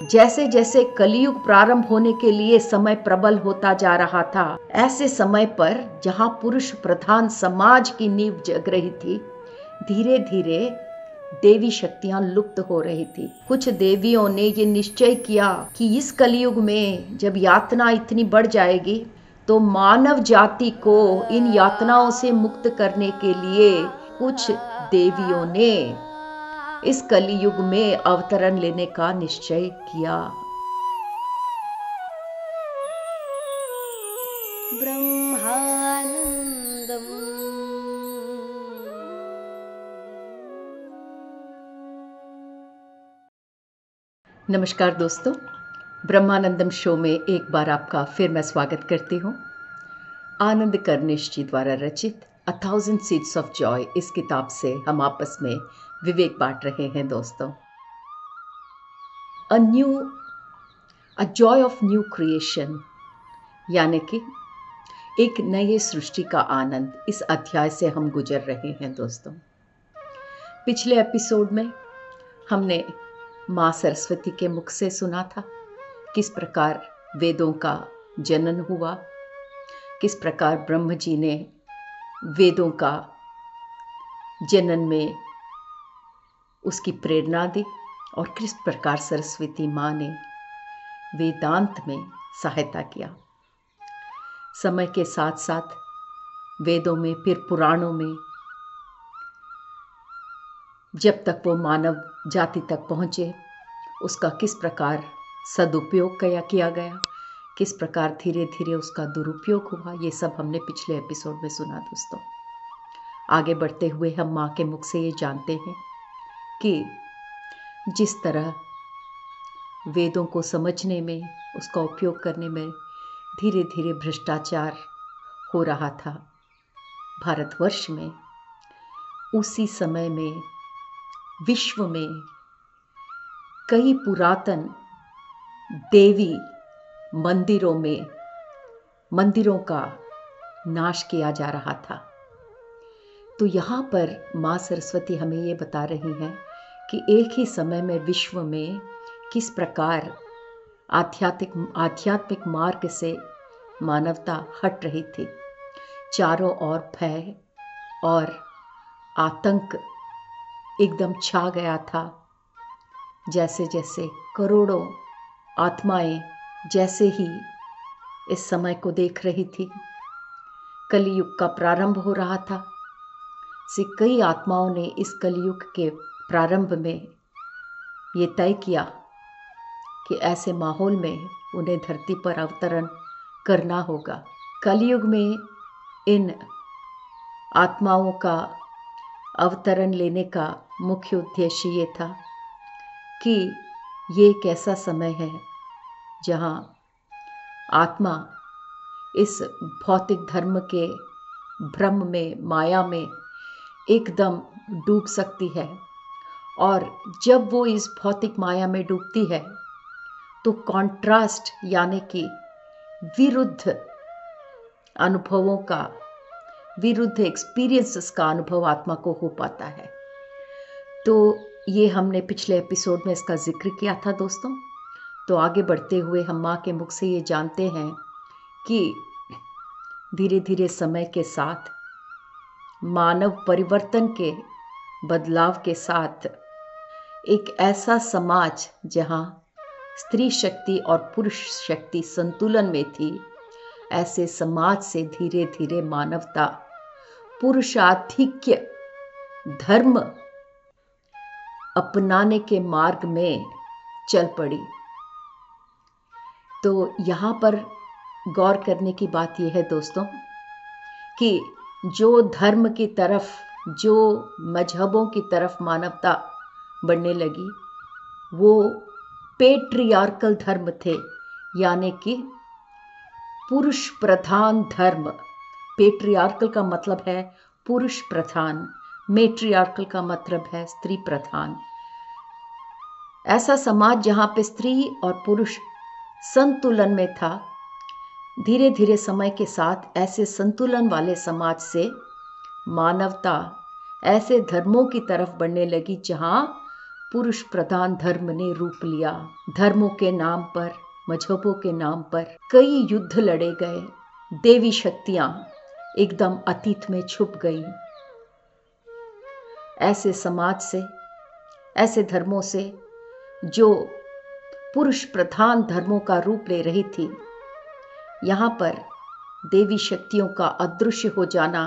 जैसे जैसे कलयुग प्रारंभ होने के लिए समय प्रबल होता जा रहा था, ऐसे समय पर जहां पुरुष प्रधान समाज की नींव जग रही थी, धीरे धीरे देवी शक्तियां लुप्त हो रही थी। कुछ देवियों ने ये निश्चय किया कि इस कलयुग में जब यातना इतनी बढ़ जाएगी तो मानव जाति को इन यातनाओं से मुक्त करने के लिए कुछ देवियों ने इस कलियुग में अवतरण लेने का निश्चय किया। ब्रह्मानंदम। नमस्कार दोस्तों, ब्रह्मानंदम शो में एक बार आपका फिर मैं स्वागत करती हूँ। आनंद कर्निश जी द्वारा रचित a thousand seeds of Joy इस किताब से हम आपस में विवेक बांट रहे हैं दोस्तों। A joy of new creation, यानी कि एक नए सृष्टि का आनंद, इस अध्याय से हम गुजर रहे हैं दोस्तों। पिछले एपिसोड में हमने माँ सरस्वती के मुख से सुना था किस प्रकार वेदों का जनन हुआ, किस प्रकार ब्रह्म जी ने वेदों का जनन में उसकी प्रेरणा दी और किस प्रकार सरस्वती माँ ने वेदांत में सहायता किया। समय के साथ साथ वेदों में, फिर पुराणों में, जब तक वो मानव जाति तक पहुँचे, उसका किस प्रकार सदुपयोग किया गया, किस प्रकार धीरे धीरे उसका दुरुपयोग हुआ, ये सब हमने पिछले एपिसोड में सुना दोस्तों। आगे बढ़ते हुए हम माँ के मुख से ये जानते हैं कि जिस तरह वेदों को समझने में, उसका उपयोग करने में धीरे धीरे भ्रष्टाचार हो रहा था भारतवर्ष में, उसी समय में विश्व में कई पुरातन देवी मंदिरों का नाश किया जा रहा था। तो यहाँ पर माँ सरस्वती हमें ये बता रही हैं कि एक ही समय में विश्व में किस प्रकार आध्यात्मिक मार्ग से मानवता हट रही थी। चारों ओर भय और आतंक एकदम छा गया था। जैसे जैसे करोड़ों आत्माएं जैसे ही इस समय को देख रही थी, कलियुग का प्रारंभ हो रहा था, से कई आत्माओं ने इस कलियुग के प्रारंभ में ये तय किया कि ऐसे माहौल में उन्हें धरती पर अवतरण करना होगा। कलियुग में इन आत्माओं का अवतरण लेने का मुख्य उद्देश्य ये था कि ये एक ऐसा समय है जहाँ आत्मा इस भौतिक धर्म के भ्रम में, माया में एकदम डूब सकती है, और जब वो इस भौतिक माया में डूबती है तो कॉन्ट्रास्ट यानी कि विरुद्ध अनुभवों का, विरुद्ध एक्सपीरियंसेस का अनुभव आत्मा को हो पाता है। तो ये हमने पिछले एपिसोड में इसका जिक्र किया था दोस्तों। तो आगे बढ़ते हुए हम माँ के मुख से ये जानते हैं कि धीरे धीरे समय के साथ, मानव परिवर्तन के बदलाव के साथ, एक ऐसा समाज जहाँ स्त्री शक्ति और पुरुष शक्ति संतुलन में थी, ऐसे समाज से धीरे धीरे मानवता पुरुषाधिक्य धर्म अपनाने के मार्ग में चल पड़ी। तो यहाँ पर गौर करने की बात यह है दोस्तों कि जो धर्म की तरफ, जो मजहबों की तरफ मानवता बढ़ने लगी, वो पेट्रियार्कल धर्म थे, यानी कि पुरुष प्रधान धर्म। पेट्रियार्कल का मतलब है पुरुष प्रधान, मेट्रियार्कल का मतलब है स्त्री प्रधान। ऐसा समाज जहाँ पे स्त्री और पुरुष संतुलन में था, धीरे धीरे समय के साथ ऐसे संतुलन वाले समाज से मानवता ऐसे धर्मों की तरफ बढ़ने लगी जहाँ पुरुष प्रधान धर्म ने रूप लिया। धर्मों के नाम पर, मजहबों के नाम पर कई युद्ध लड़े गए। देवी शक्तियां एकदम अतीत में छुप गईं। ऐसे समाज से, ऐसे धर्मों से जो पुरुष प्रधान धर्मों का रूप ले रही थी, यहाँ पर देवी शक्तियों का अदृश्य हो जाना,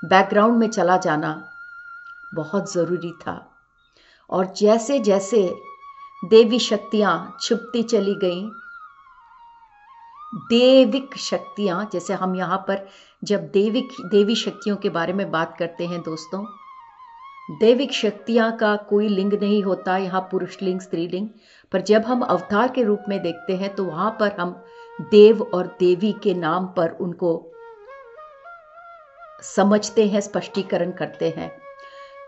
बैकग्राउंड में चला जाना बहुत ज़रूरी था। और जैसे जैसे देवी शक्तियाँ छुपती चली गईं, देविक शक्तियाँ, जैसे हम यहाँ पर जब देवी शक्तियों के बारे में बात करते हैं दोस्तों, देविक शक्तियाँ का कोई लिंग नहीं होता यहाँ, पुरुष लिंग स्त्रीलिंग, पर जब हम अवतार के रूप में देखते हैं तो वहाँ पर हम देव और देवी के नाम पर उनको समझते हैं, स्पष्टीकरण करते हैं।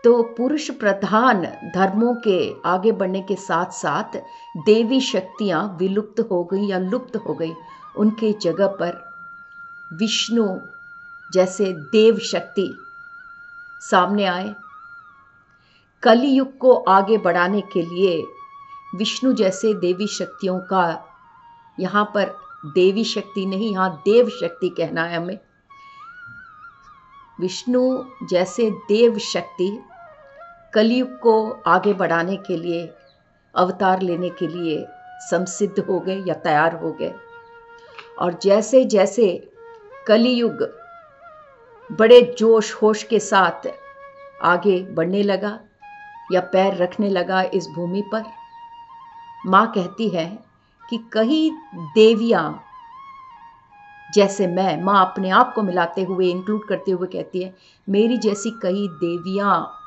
तो पुरुष प्रधान धर्मों के आगे बढ़ने के साथ साथ देवी शक्तियाँ विलुप्त हो गई या लुप्त हो गई। उनके जगह पर विष्णु जैसे देव शक्ति सामने आए। कलियुग को आगे बढ़ाने के लिए विष्णु जैसे देवी शक्तियों का, यहाँ पर देवी शक्ति नहीं, यहाँ देव शक्ति कहना है हमें। विष्णु जैसे देव शक्ति कलियुग को आगे बढ़ाने के लिए, अवतार लेने के लिए संसिद्ध हो गए या तैयार हो गए। और जैसे जैसे कलियुग बड़े जोश होश के साथ आगे बढ़ने लगा या पैर रखने लगा इस भूमि पर, माँ कहती है कि कई देवियाँ, जैसे मैं, माँ अपने आप को मिलाते हुए, इंक्लूड करते हुए कहती है, मेरी जैसी कई देवियाँ,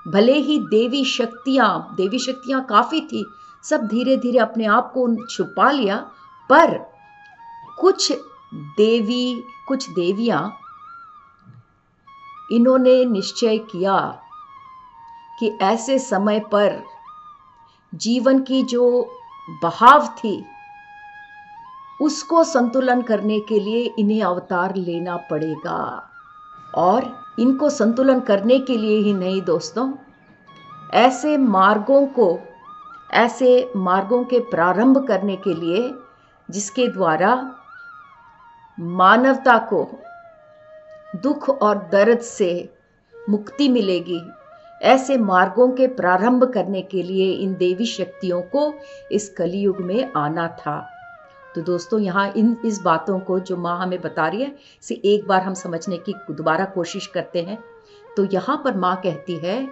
भले ही देवी शक्तियाँ काफ़ी थी, सब धीरे धीरे अपने आप को छुपा लिया, पर कुछ देवियाँ इन्होंने निश्चय किया कि ऐसे समय पर जीवन की जो बहाव थी उसको संतुलन करने के लिए इन्हें अवतार लेना पड़ेगा। और इनको संतुलन करने के लिए ही नहीं दोस्तों, ऐसे मार्गों के प्रारंभ करने के लिए जिसके द्वारा मानवता को दुख और दर्द से मुक्ति मिलेगी, ऐसे मार्गों के प्रारंभ करने के लिए इन देवी शक्तियों को इस कलियुग में आना था। तो दोस्तों यहाँ इस बातों को जो माँ हमें बता रही है, इसे एक बार हम समझने की दोबारा कोशिश करते हैं। तो यहाँ पर माँ कहती है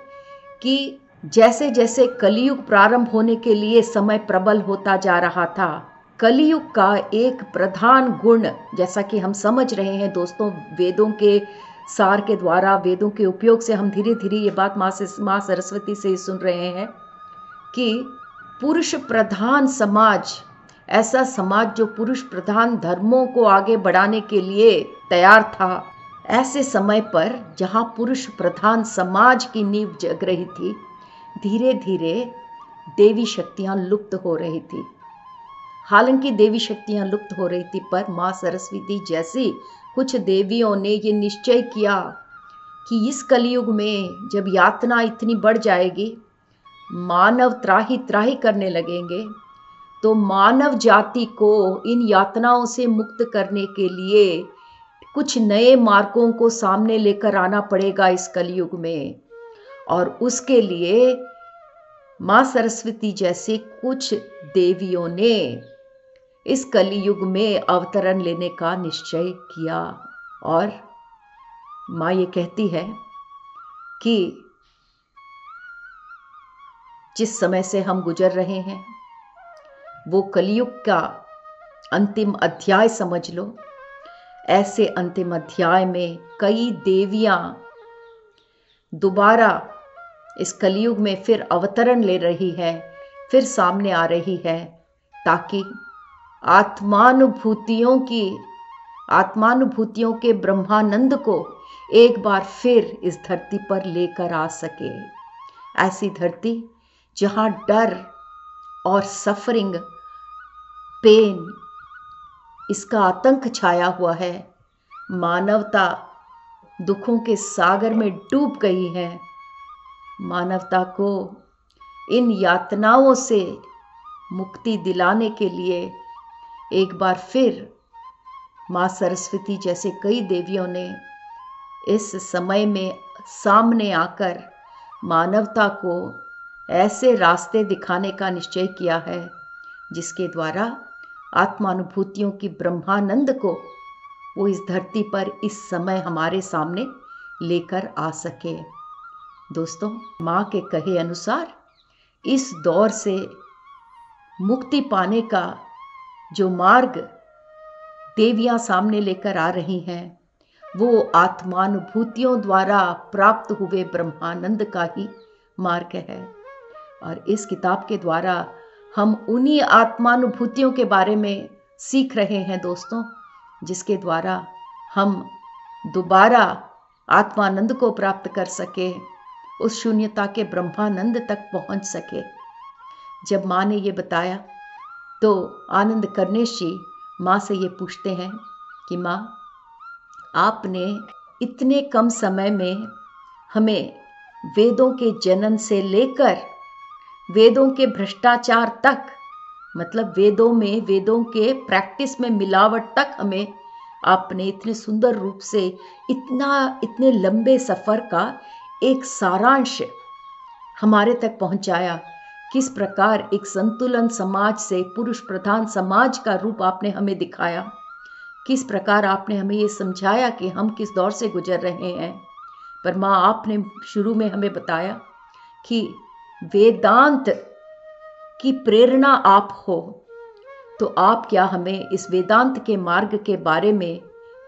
कि जैसे जैसे कलियुग प्रारंभ होने के लिए समय प्रबल होता जा रहा था, कलियुग का एक प्रधान गुण, जैसा कि हम समझ रहे हैं दोस्तों, वेदों के सार के द्वारा, वेदों के उपयोग से हम धीरे धीरे ये बात माँ सरस्वती से सुन रहे हैं कि पुरुष प्रधान समाज, ऐसा समाज जो पुरुष प्रधान धर्मों को आगे बढ़ाने के लिए तैयार था, ऐसे समय पर जहाँ पुरुष प्रधान समाज की नींव जग रही थी, धीरे धीरे देवी शक्तियाँ लुप्त हो रही थी। हालांकि देवी शक्तियाँ लुप्त हो रही थी, पर माँ सरस्वती जैसी कुछ देवियों ने ये निश्चय किया कि इस कलियुग में जब यातना इतनी बढ़ जाएगी, मानव त्राही त्राही करने लगेंगे, तो मानव जाति को इन यातनाओं से मुक्त करने के लिए कुछ नए मार्गों को सामने लेकर आना पड़ेगा इस कलियुग में। और उसके लिए माँ सरस्वती जैसे कुछ देवियों ने इस कलियुग में अवतरण लेने का निश्चय किया। और माँ ये कहती है कि जिस समय से हम गुजर रहे हैं वो कलियुग का अंतिम अध्याय समझ लो। ऐसे अंतिम अध्याय में कई देवियां दोबारा इस कलियुग में फिर अवतरण ले रही है, फिर सामने आ रही है, ताकि आत्मानुभूतियों के ब्रह्मानंद को एक बार फिर इस धरती पर लेकर आ सके। ऐसी धरती जहां डर और सफरिंग, पेन, इसका आतंक छाया हुआ है, मानवता दुखों के सागर में डूब गई है। मानवता को इन यातनाओं से मुक्ति दिलाने के लिए एक बार फिर माँ सरस्वती जैसे कई देवियों ने इस समय में सामने आकर मानवता को ऐसे रास्ते दिखाने का निश्चय किया है जिसके द्वारा आत्मानुभूतियों की ब्रह्मानंद को वो इस धरती पर इस समय हमारे सामने लेकर आ सके। दोस्तों, माँ के कहे अनुसार इस दौर से मुक्ति पाने का जो मार्ग देवियाँ सामने लेकर आ रही हैं वो आत्मानुभूतियों द्वारा प्राप्त हुए ब्रह्मानंद का ही मार्ग है। और इस किताब के द्वारा हम उन्हीं आत्मानुभूतियों के बारे में सीख रहे हैं दोस्तों, जिसके द्वारा हम दोबारा आत्मानंद को प्राप्त कर सके, उस शून्यता के ब्रह्मानंद तक पहुंच सके। जब माँ ने ये बताया तो आनंद करनेश जी माँ से ये पूछते हैं कि माँ, आपने इतने कम समय में हमें वेदों के जनन से लेकर वेदों के भ्रष्टाचार तक, मतलब वेदों के प्रैक्टिस में मिलावट तक हमें आपने इतने सुंदर रूप से इतने लंबे सफ़र का एक सारांश हमारे तक पहुंचाया। किस प्रकार एक संतुलन समाज से पुरुष प्रधान समाज का रूप आपने हमें दिखाया, किस प्रकार आपने हमें ये समझाया कि हम किस दौर से गुजर रहे हैं। पर माँ, आपने शुरू में हमें बताया कि वेदांत की प्रेरणा आप हो, तो आप क्या हमें इस वेदांत के मार्ग के बारे में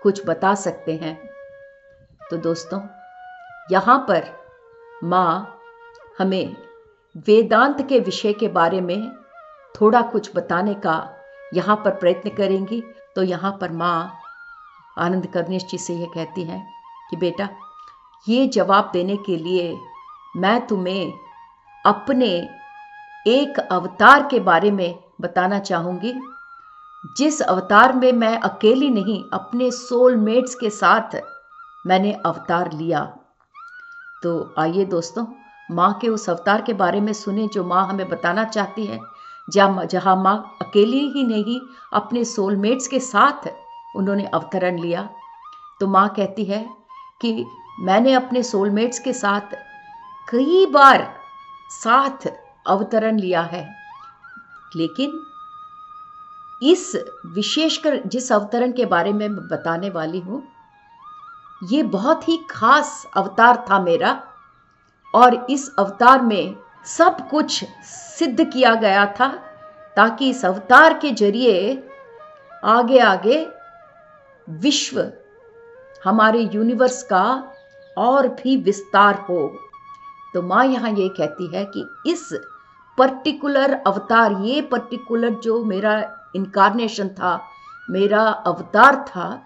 कुछ बता सकते हैं। तो दोस्तों, यहाँ पर माँ हमें वेदांत के विषय के बारे में थोड़ा कुछ बताने का यहाँ पर प्रयत्न करेंगी। तो यहाँ पर माँ आनंद करनेश जी से ये कहती हैं कि बेटा, ये जवाब देने के लिए मैं तुम्हें अपने एक अवतार के बारे में बताना चाहूँगी, जिस अवतार में मैं अकेली नहीं, अपने सोलमेट्स के साथ मैंने अवतार लिया। तो आइए दोस्तों, माँ के उस अवतार के बारे में सुने जो माँ हमें बताना चाहती है, जहाँ माँ अकेली ही नहीं, अपने सोलमेट्स के साथ उन्होंने अवतरण लिया। तो माँ कहती है कि मैंने अपने सोलमेट्स के साथ कई बार साथ अवतरण लिया है, लेकिन इस विशेषकर जिस अवतरण के बारे में मैं बताने वाली हूँ, ये बहुत ही खास अवतार था मेरा। और इस अवतार में सब कुछ सिद्ध किया गया था ताकि इस अवतार के जरिए आगे आगे विश्व, हमारे यूनिवर्स का और भी विस्तार हो। तो माँ यहाँ ये कहती है कि इस पर्टिकुलर अवतार, ये पर्टिकुलर जो मेरा इनकारनेशन था, मेरा अवतार था,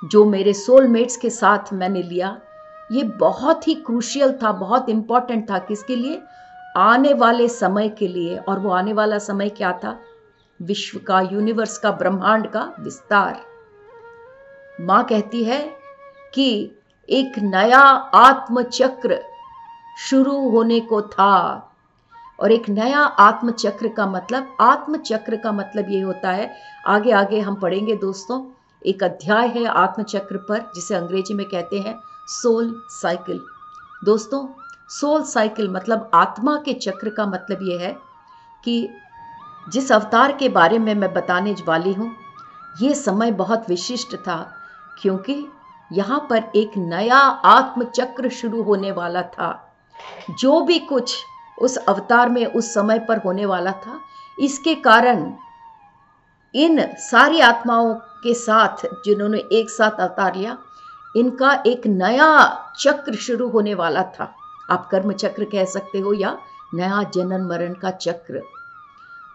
जो मेरे सोलमेट्स के साथ मैंने लिया, ये बहुत ही क्रूशियल था, बहुत इम्पॉर्टेंट था। किसके लिए? आने वाले समय के लिए। और वो आने वाला समय क्या था? विश्व का, यूनिवर्स का, ब्रह्मांड का विस्तार। माँ कहती है कि एक नया आत्मचक्र शुरू होने को था। और एक नया आत्मचक्र का मतलब ये होता है, आगे आगे हम पढ़ेंगे दोस्तों, एक अध्याय है आत्मचक्र पर, जिसे अंग्रेजी में कहते हैं सोल साइकिल। दोस्तों, सोल साइकिल मतलब आत्मा के चक्र का मतलब ये है कि जिस अवतार के बारे में मैं बताने वाली हूँ, ये समय बहुत विशिष्ट था, क्योंकि यहाँ पर एक नया आत्मचक्र शुरू होने वाला था। जो भी कुछ उस अवतार में उस समय पर होने वाला था, इसके कारण इन सारी आत्माओं के साथ जिन्होंने एक साथ अवतार लिया, इनका एक नया चक्र शुरू होने वाला था। आप कर्म चक्र कह सकते हो या नया जनन मरण का चक्र।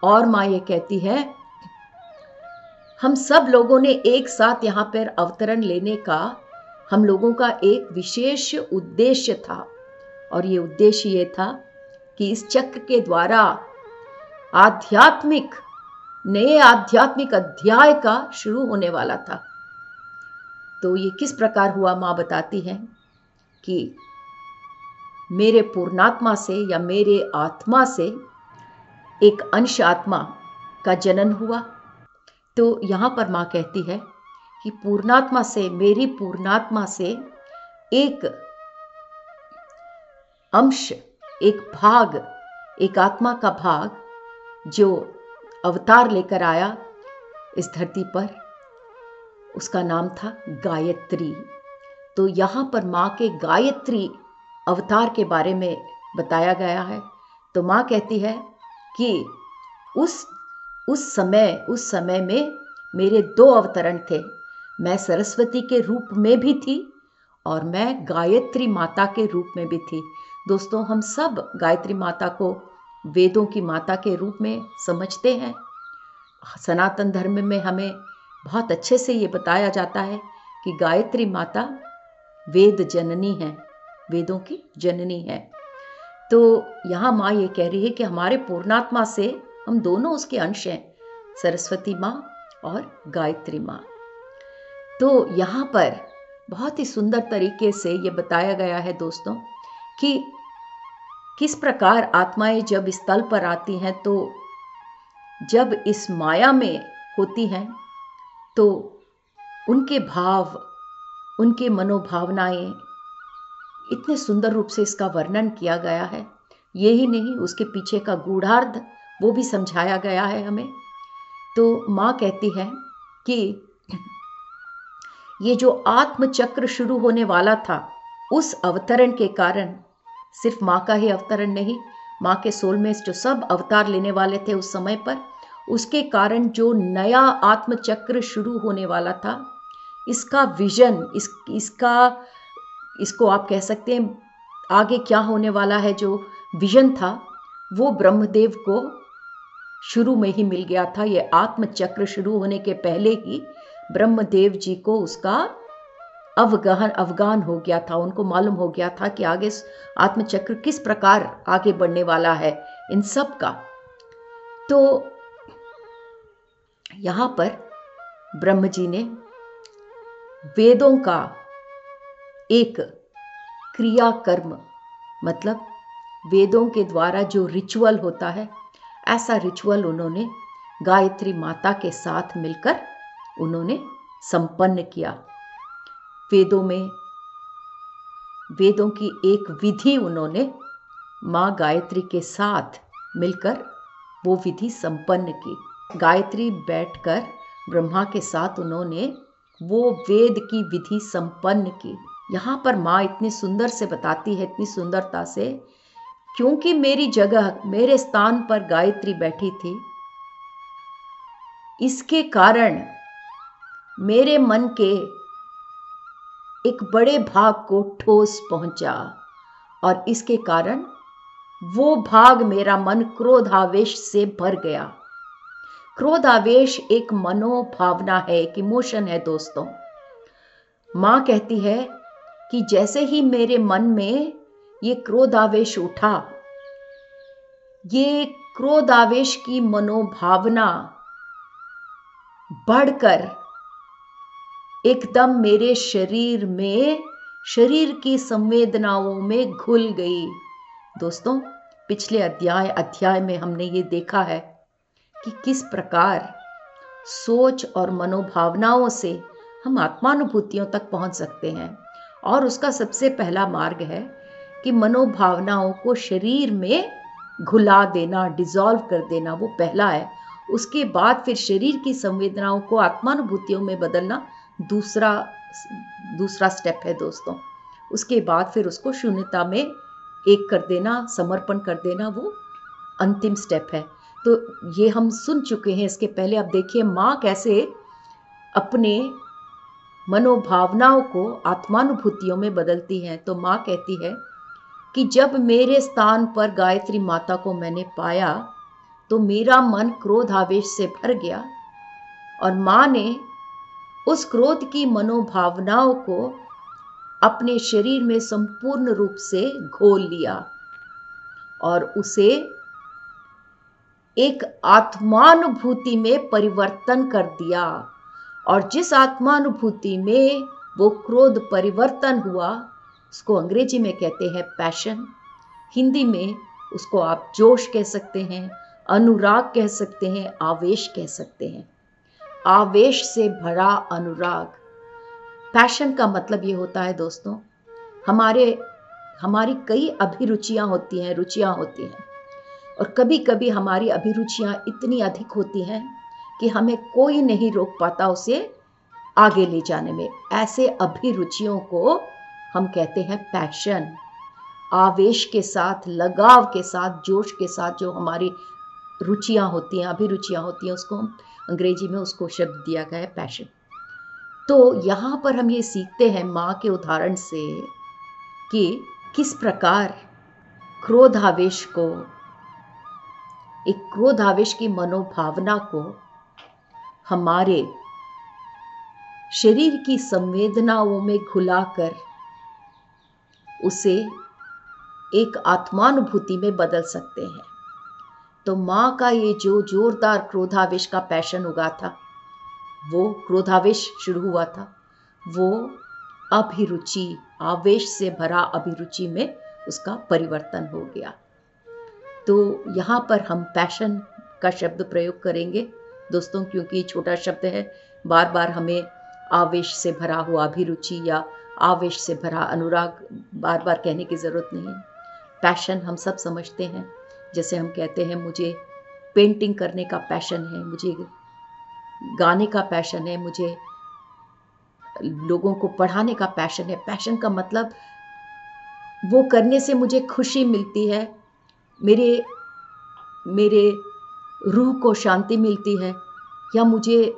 और माँ ये कहती है, हम सब लोगों ने एक साथ यहाँ पर अवतरण लेने का, हम लोगों का एक विशेष उद्देश्य था। और ये उद्देश्य ये था कि इस चक्र के द्वारा नए आध्यात्मिक अध्याय का शुरू होने वाला था। तो ये किस प्रकार हुआ, माँ बताती हैं कि मेरे पूर्णात्मा से या मेरे आत्मा से एक अंश आत्मा का जनन हुआ। तो यहाँ पर माँ कहती है कि पूर्णात्मा से, मेरी पूर्णात्मा से एक अंश, एक भाग, एक आत्मा का भाग जो अवतार लेकर आया इस धरती पर, उसका नाम था गायत्री। तो यहाँ पर माँ के गायत्री अवतार के बारे में बताया गया है। तो माँ कहती है कि उस समय में मेरे 2 अवतरण थे। मैं सरस्वती के रूप में भी थी और मैं गायत्री माता के रूप में भी थी। दोस्तों, हम सब गायत्री माता को वेदों की माता के रूप में समझते हैं। सनातन धर्म में हमें बहुत अच्छे से ये बताया जाता है कि गायत्री माता वेद जननी है, वेदों की जननी है। तो यहाँ माँ ये कह रही है कि हमारे पूर्णात्मा से हम दोनों उसके अंश हैं, सरस्वती माँ और गायत्री माँ। तो यहाँ पर बहुत ही सुंदर तरीके से ये बताया गया है दोस्तों कि किस प्रकार आत्माएं जब इस तल पर आती हैं, तो जब इस माया में होती हैं तो उनके भाव, उनके मनोभावनाएं इतने सुंदर रूप से इसका वर्णन किया गया है। यही नहीं, उसके पीछे का गूढ़ार्थ वो भी समझाया गया है हमें। तो माँ कहती है कि ये जो आत्मचक्र शुरू होने वाला था, उस अवतरण के कारण, सिर्फ माँ का ही अवतरण नहीं, माँ के सोलमेट्स जो सब अवतार लेने वाले थे उस समय पर, उसके कारण जो नया आत्मचक्र शुरू होने वाला था, इसका विजन, इसको आप कह सकते हैं आगे क्या होने वाला है, जो विजन था वो ब्रह्मदेव को शुरू में ही मिल गया था। ये आत्मचक्र शुरू होने के पहले ही ब्रह्मदेव जी को उसका अवगान हो गया था। उनको मालूम हो गया था कि आगे आत्मचक्र किस प्रकार आगे बढ़ने वाला है इन सब का। तो यहाँ पर ब्रह्म जी ने वेदों का एक क्रिया कर्म, मतलब वेदों के द्वारा जो रिचुअल होता है, ऐसा रिचुअल उन्होंने गायत्री माता के साथ मिलकर उन्होंने संपन्न किया। वेदों की एक विधि उन्होंने माँ गायत्री के साथ मिलकर वो विधि संपन्न की। गायत्री बैठकर ब्रह्मा के साथ उन्होंने वो वेद की विधि संपन्न की। यहाँ पर माँ इतनी सुंदर से बताती है, इतनी सुंदरता से, क्योंकि मेरी जगह, मेरे स्थान पर गायत्री बैठी थी, इसके कारण मेरे मन के एक बड़े भाग को ठोस पहुंचा और इसके कारण वो भाग, मेरा मन क्रोधावेश से भर गया। क्रोधावेश एक मनोभावना है, एक इमोशन है दोस्तों। माँ कहती है कि जैसे ही मेरे मन में ये क्रोधावेश उठा, ये क्रोधावेश की मनोभावना बढ़कर एकदम मेरे शरीर में, शरीर की संवेदनाओं में घुल गई। दोस्तों, पिछले अध्याय में हमने ये देखा है कि किस प्रकार सोच और मनोभावनाओं से हम आत्मानुभूतियों तक पहुंच सकते हैं। और उसका सबसे पहला मार्ग है कि मनोभावनाओं को शरीर में घुला देना, डिसॉल्व कर देना, वो पहला है। उसके बाद फिर शरीर की संवेदनाओं को आत्मानुभूतियों में बदलना दूसरा स्टेप है दोस्तों। उसके बाद फिर उसको शून्यता में एक कर देना, समर्पण कर देना, वो अंतिम स्टेप है। तो ये हम सुन चुके हैं इसके पहले। अब देखिए माँ कैसे अपने मनोभावनाओं को आत्मानुभूतियों में बदलती हैं। तो माँ कहती है कि जब मेरे स्थान पर गायत्री माता को मैंने पाया तो मेरा मन क्रोधावेश से भर गया और माँ ने उस क्रोध की मनोभावनाओं को अपने शरीर में संपूर्ण रूप से घोल लिया और उसे एक आत्मानुभूति में परिवर्तन कर दिया। और जिस आत्मानुभूति में वो क्रोध परिवर्तन हुआ, उसको अंग्रेजी में कहते हैं पैशन, हिंदी में उसको आप जोश कह सकते हैं, अनुराग कह सकते हैं, आवेश कह सकते हैं। आवेश से भरा अनुराग। पैशन का मतलब ये होता है दोस्तों, हमारी कई अभिरुचियां होती हैं, रुचियां होती हैं, और कभी कभी हमारी अभिरुचियां इतनी अधिक होती हैं कि हमें कोई नहीं रोक पाता उसे आगे ले जाने में। ऐसे अभिरुचियों को हम कहते हैं पैशन। आवेश के साथ, लगाव के साथ, जोश के साथ जो हमारी रुचियां होती हैं, अभिरुचियां होती हैं, उसको हम अंग्रेजी में उसको शब्द दिया गया है पैशन। तो यहाँ पर हम ये सीखते हैं माँ के उदाहरण से कि किस प्रकार क्रोधावेश को, एक क्रोधावेश की मनोभावना को हमारे शरीर की संवेदनाओं में घुलाकर उसे एक आत्मानुभूति में बदल सकते हैं। तो माँ का ये जो जोरदार क्रोधावेश का पैशन उगा था, वो क्रोधावेश शुरू हुआ था, वो अभिरुचि, आवेश से भरा अभिरुचि में उसका परिवर्तन हो गया। तो यहाँ पर हम पैशन का शब्द प्रयोग करेंगे दोस्तों, क्योंकि छोटा शब्द है, बार बार हमें आवेश से भरा हुआ अभिरुचि या आवेश से भरा अनुराग बार बार कहने की ज़रूरत नहीं है। पैशन हम सब समझते हैं। जैसे हम कहते हैं मुझे पेंटिंग करने का पैशन है, मुझे गाने का पैशन है, मुझे लोगों को पढ़ाने का पैशन है। पैशन का मतलब वो करने से मुझे खुशी मिलती है, मेरे रूह को शांति मिलती है, या मुझे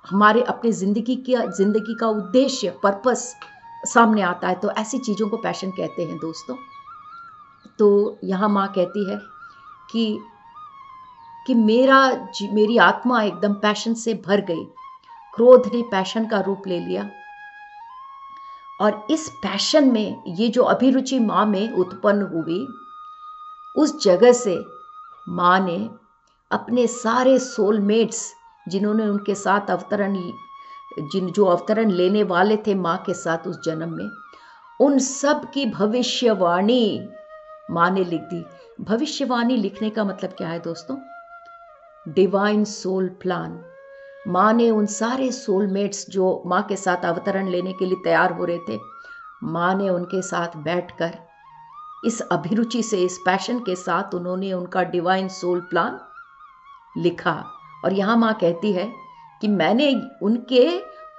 हमारे अपने ज़िंदगी का उद्देश्य, पर्पस सामने आता है। तो ऐसी चीज़ों को पैशन कहते हैं दोस्तों। तो यहाँ माँ कहती है कि मेरी आत्मा एकदम पैशन से भर गई। क्रोध ने पैशन का रूप ले लिया, और इस पैशन में ये जो अभिरुचि माँ में उत्पन्न हुई, उस जगह से माँ ने अपने सारे सोलमेट्स, जिन्होंने उनके साथ जो अवतरण लेने वाले थे माँ के साथ उस जन्म में, उन सब की भविष्यवाणी माँ ने लिख दी। भविष्यवाणी लिखने का मतलब क्या है दोस्तों? Divine soul plan. माँ ने उन सारे सोलमेट्स जो माँ के साथ अवतरण लेने के लिए तैयार हो रहे थे, माँ ने उनके साथ बैठकर इस अभिरुचि से, इस पैशन के साथ उन्होंने उनका डिवाइन सोल प्लान लिखा। और यहाँ माँ कहती है कि मैंने उनके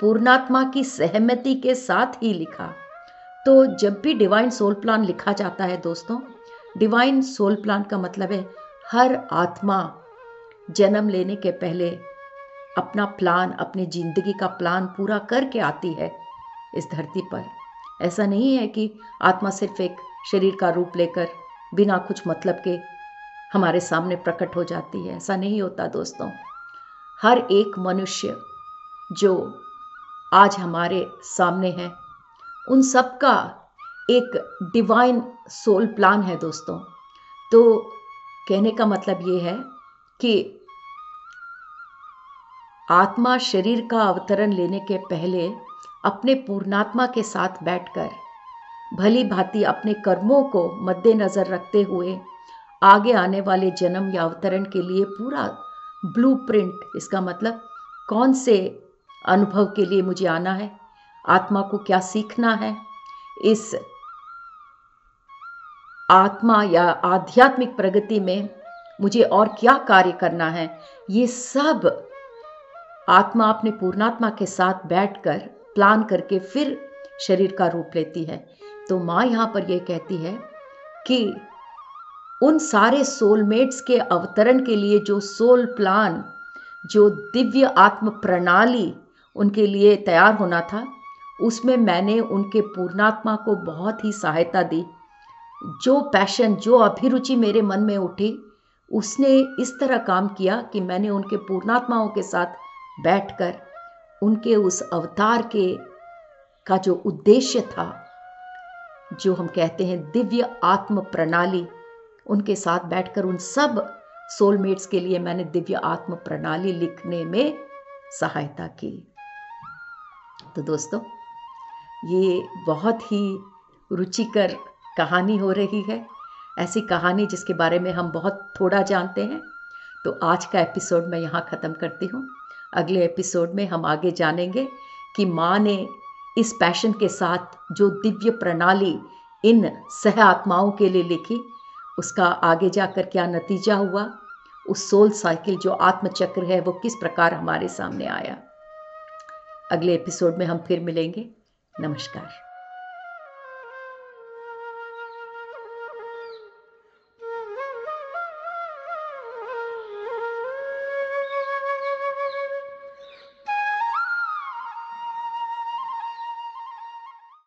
पूर्णात्मा की सहमति के साथ ही लिखा। तो जब भी डिवाइन सोल प्लान लिखा जाता है दोस्तों, डिवाइन सोल प्लान का मतलब है हर आत्मा जन्म लेने के पहले अपना प्लान, अपनी जिंदगी का प्लान पूरा करके आती है इस धरती पर। ऐसा नहीं है कि आत्मा सिर्फ एक शरीर का रूप लेकर बिना कुछ मतलब के हमारे सामने प्रकट हो जाती है। ऐसा नहीं होता दोस्तों। हर एक मनुष्य जो आज हमारे सामने है, उन सब का एक डिवाइन सोल प्लान है दोस्तों। तो कहने का मतलब ये है कि आत्मा शरीर का अवतरण लेने के पहले अपने पूर्णात्मा के साथ बैठकर भली भांति अपने कर्मों को मद्देनजर रखते हुए आगे आने वाले जन्म या अवतरण के लिए पूरा ब्लूप्रिंट, इसका मतलब कौन से अनुभव के लिए मुझे आना है, आत्मा को क्या सीखना है, इस आत्मा या आध्यात्मिक प्रगति में मुझे और क्या कार्य करना है, ये सब आत्मा अपने पूर्णात्मा के साथ बैठकर प्लान करके फिर शरीर का रूप लेती है। तो माँ यहाँ पर यह कहती है कि उन सारे सोलमेट्स के अवतरण के लिए जो सोल प्लान, जो दिव्य आत्म प्रणाली उनके लिए तैयार होना था, उसमें मैंने उनके पूर्णात्मा को बहुत ही सहायता दी। जो पैशन, जो अभिरुचि मेरे मन में उठी, उसने इस तरह काम किया कि मैंने उनके पूर्णात्माओं के साथ बैठकर उनके उस अवतार का जो उद्देश्य था, जो हम कहते हैं दिव्य आत्म प्रणाली, उनके साथ बैठकर उन सब सोलमेट्स के लिए मैंने दिव्य आत्म प्रणाली लिखने में सहायता की। तो दोस्तों, ये बहुत ही रुचिकर कहानी हो रही है ऐसी कहानी जिसके बारे में हम बहुत थोड़ा जानते हैं। तो आज का एपिसोड मैं यहाँ ख़त्म करती हूँ। अगले एपिसोड में हम आगे जानेंगे कि माँ ने इस पैशन के साथ जो दिव्य प्रणाली इन सह आत्माओं के लिए लिखी, उसका आगे जाकर क्या नतीजा हुआ, उस सोल साइकिल जो आत्मचक्र है वो किस प्रकार हमारे सामने आया। अगले एपिसोड में हम फिर मिलेंगे। नमस्कार।